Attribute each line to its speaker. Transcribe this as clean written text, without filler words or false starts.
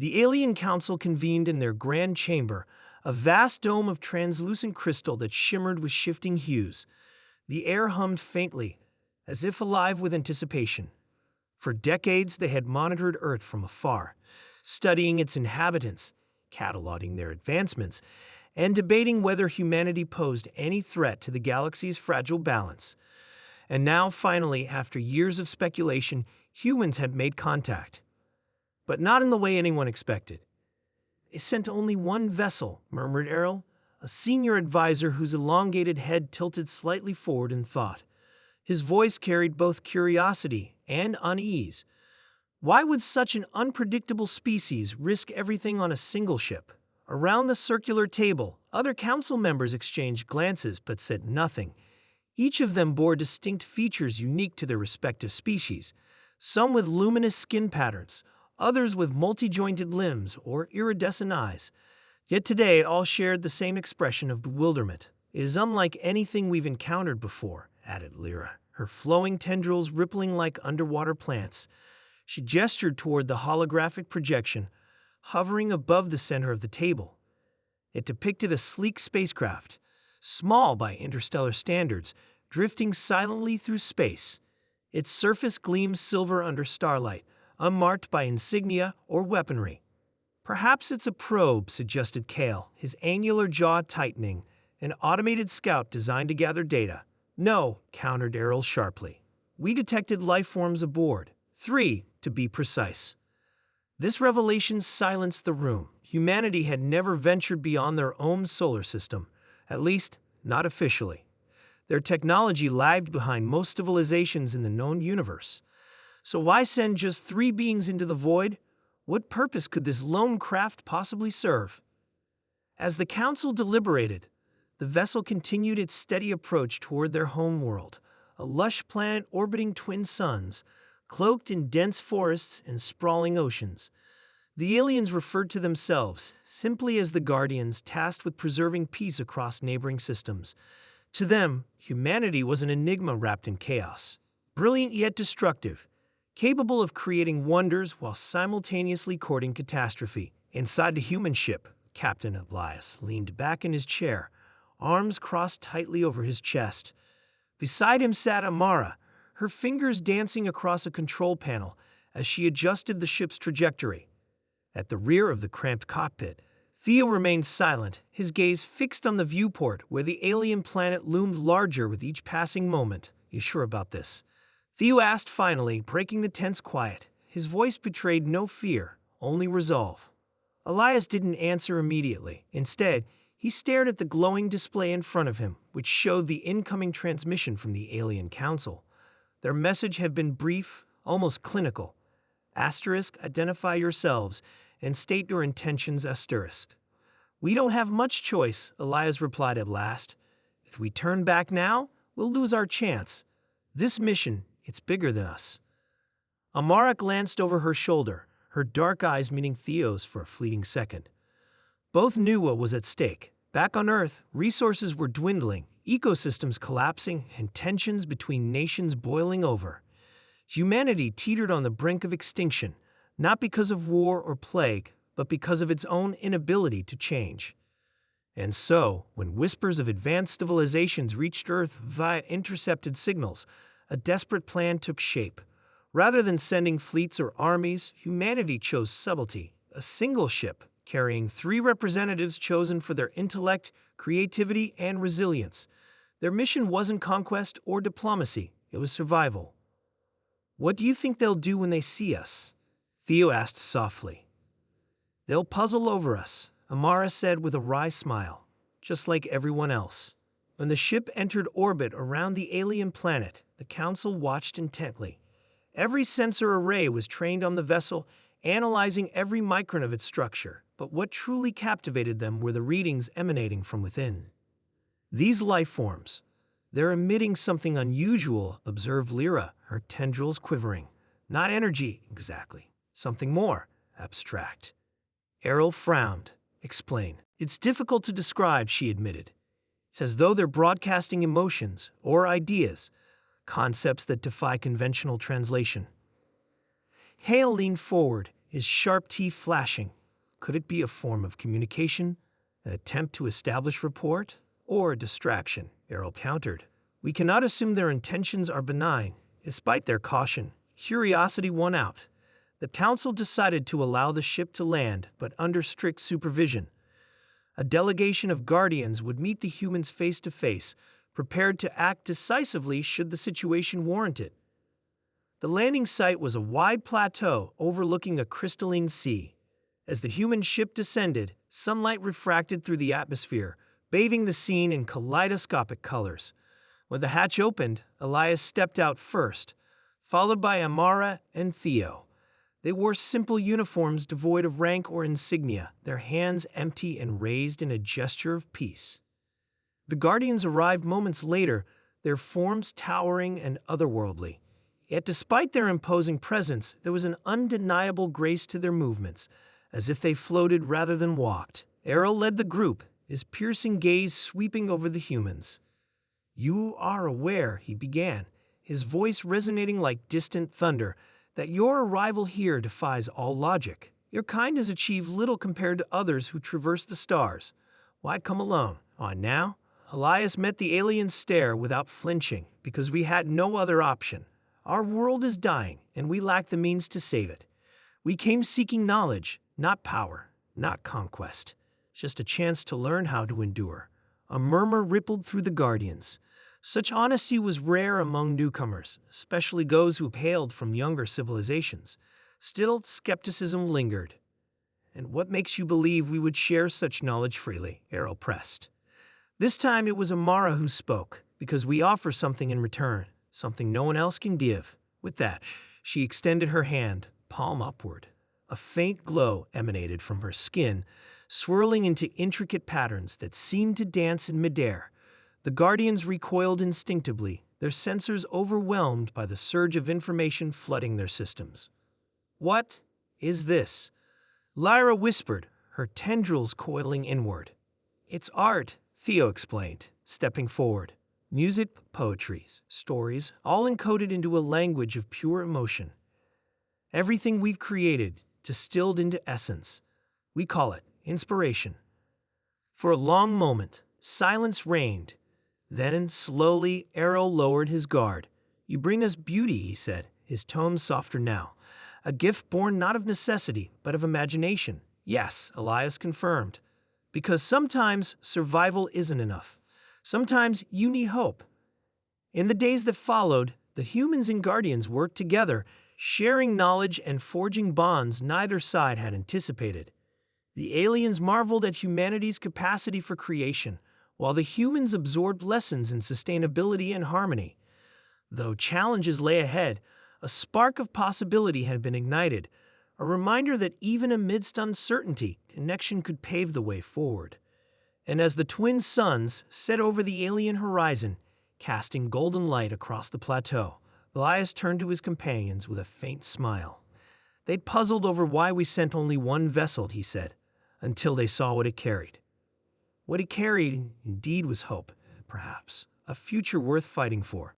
Speaker 1: The alien council convened in their grand chamber, a vast dome of translucent crystal that shimmered with shifting hues. The air hummed faintly, as if alive with anticipation. For decades, they had monitored Earth from afar, studying its inhabitants, cataloging their advancements, and debating whether humanity posed any threat to the galaxy's fragile balance. And now, finally, after years of speculation, humans had made contact. But not in the way anyone expected. "They sent only one vessel," murmured Errol, a senior advisor whose elongated head tilted slightly forward in thought. His voice carried both curiosity and unease. Why would such an unpredictable species risk everything on a single ship? Around the circular table, other council members exchanged glances but said nothing. Each of them bore distinct features unique to their respective species, some with luminous skin patterns, others with multi-jointed limbs or iridescent eyes. Yet today all shared the same expression of bewilderment. "It is unlike anything we've encountered before," added Lyra, her flowing tendrils rippling like underwater plants. She gestured toward the holographic projection, hovering above the center of the table. It depicted a sleek spacecraft, small by interstellar standards, drifting silently through space. Its surface gleamed silver under starlight, unmarked by insignia or weaponry. "Perhaps it's a probe," suggested Kale, his angular jaw tightening, "an automated scout designed to gather data." "No," countered Errol sharply. "We detected life forms aboard. 3, to be precise." This revelation silenced the room. Humanity had never ventured beyond their own solar system, at least, not officially. Their technology lagged behind most civilizations in the known universe. So why send just 3 beings into the void? What purpose could this lone craft possibly serve? As the council deliberated, the vessel continued its steady approach toward their home world, a lush planet orbiting twin suns, cloaked in dense forests and sprawling oceans. The aliens referred to themselves simply as the Guardians, tasked with preserving peace across neighboring systems. To them, humanity was an enigma wrapped in chaos, brilliant yet destructive, capable of creating wonders while simultaneously courting catastrophe. Inside the human ship, Captain Elias leaned back in his chair, arms crossed tightly over his chest. Beside him sat Amara, her fingers dancing across a control panel as she adjusted the ship's trajectory. At the rear of the cramped cockpit, Theo remained silent, his gaze fixed on the viewport where the alien planet loomed larger with each passing moment. "You sure about this?" Theo asked finally, breaking the tense quiet. His voice betrayed no fear, only resolve. Elias didn't answer immediately. Instead, he stared at the glowing display in front of him, which showed the incoming transmission from the alien council. Their message had been brief, almost clinical. Asterisk, identify yourselves and state your intentions, asterisk. "We don't have much choice," Elias replied at last. "If we turn back now, we'll lose our chance. This mission, it's bigger than us." Amara glanced over her shoulder, her dark eyes meeting Theo's for a fleeting second. Both knew what was at stake. Back on Earth, resources were dwindling, ecosystems collapsing, and tensions between nations boiling over. Humanity teetered on the brink of extinction, not because of war or plague, but because of its own inability to change. And so, when whispers of advanced civilizations reached Earth via intercepted signals, a desperate plan took shape. Rather than sending fleets or armies, humanity chose subtlety, a single ship carrying 3 representatives chosen for their intellect, creativity, and resilience. Their mission wasn't conquest or diplomacy, it was survival. "What do you think they'll do when they see us?" Theo asked softly. "They'll puzzle over us," Amara said with a wry smile, "just like everyone else." When the ship entered orbit around the alien planet, the council watched intently. Every sensor array was trained on the vessel, analyzing every micron of its structure. But what truly captivated them were the readings emanating from within. "These life forms, they're emitting something unusual," observed Lyra, her tendrils quivering. "Not energy, exactly. Something more abstract." Errol frowned. "Explain." "It's difficult to describe," she admitted. "It's as though they're broadcasting emotions or ideas, concepts that defy conventional translation." Hale leaned forward, his sharp teeth flashing. Could it be a form of communication, an attempt to establish rapport, or a distraction? Errol countered. We cannot assume their intentions are benign. Despite their caution, curiosity won out. The council decided to allow the ship to land, but under strict supervision. A delegation of guardians would meet the humans face to face, prepared to act decisively should the situation warrant it. The landing site was a wide plateau overlooking a crystalline sea. As the human ship descended, sunlight refracted through the atmosphere, bathing the scene in kaleidoscopic colors. When the hatch opened, Elias stepped out first, followed by Amara and Theo. They wore simple uniforms devoid of rank or insignia, their hands empty and raised in a gesture of peace. The Guardians arrived moments later, their forms towering and otherworldly. Yet despite their imposing presence, there was an undeniable grace to their movements, as if they floated rather than walked. Errol led the group, his piercing gaze sweeping over the humans. "You are aware," he began, his voice resonating like distant thunder, "that your arrival here defies all logic. Your kind has achieved little compared to others who traverse the stars. Why come alone? On now?" Elias met the alien's stare without flinching, because we had no other option. Our world is dying, and we lack the means to save it. We came seeking knowledge, not power, not conquest. Just a chance to learn how to endure. A murmur rippled through the Guardians. Such honesty was rare among newcomers, especially those who hailed from younger civilizations. Still, skepticism lingered. "And what makes you believe we would share such knowledge freely?" Errol pressed. This time it was Amara who spoke, because we offer something in return, something no one else can give. With that, she extended her hand, palm upward. A faint glow emanated from her skin, swirling into intricate patterns that seemed to dance in midair. The Guardians recoiled instinctively, their sensors overwhelmed by the surge of information flooding their systems. "What is this?" Lyra whispered, her tendrils coiling inward. "It's art," Theo explained, stepping forward. "Music, poetry, stories, all encoded into a language of pure emotion. Everything we've created, distilled into essence. We call it inspiration." For a long moment, silence reigned. Then, slowly, Errol lowered his guard. "You bring us beauty," he said, his tone softer now. "A gift born not of necessity, but of imagination." "Yes," Elias confirmed. "Because sometimes survival isn't enough. Sometimes you need hope." In the days that followed, the humans and Guardians worked together, sharing knowledge and forging bonds neither side had anticipated. The aliens marveled at humanity's capacity for creation, while the humans absorbed lessons in sustainability and harmony. Though challenges lay ahead, a spark of possibility had been ignited, a reminder that even amidst uncertainty, connection could pave the way forward. And as the twin suns set over the alien horizon, casting golden light across the plateau, Elias turned to his companions with a faint smile. "They'd puzzled over why we sent only one vessel," he said, "until they saw what it carried. What it carried indeed was hope, perhaps, a future worth fighting for."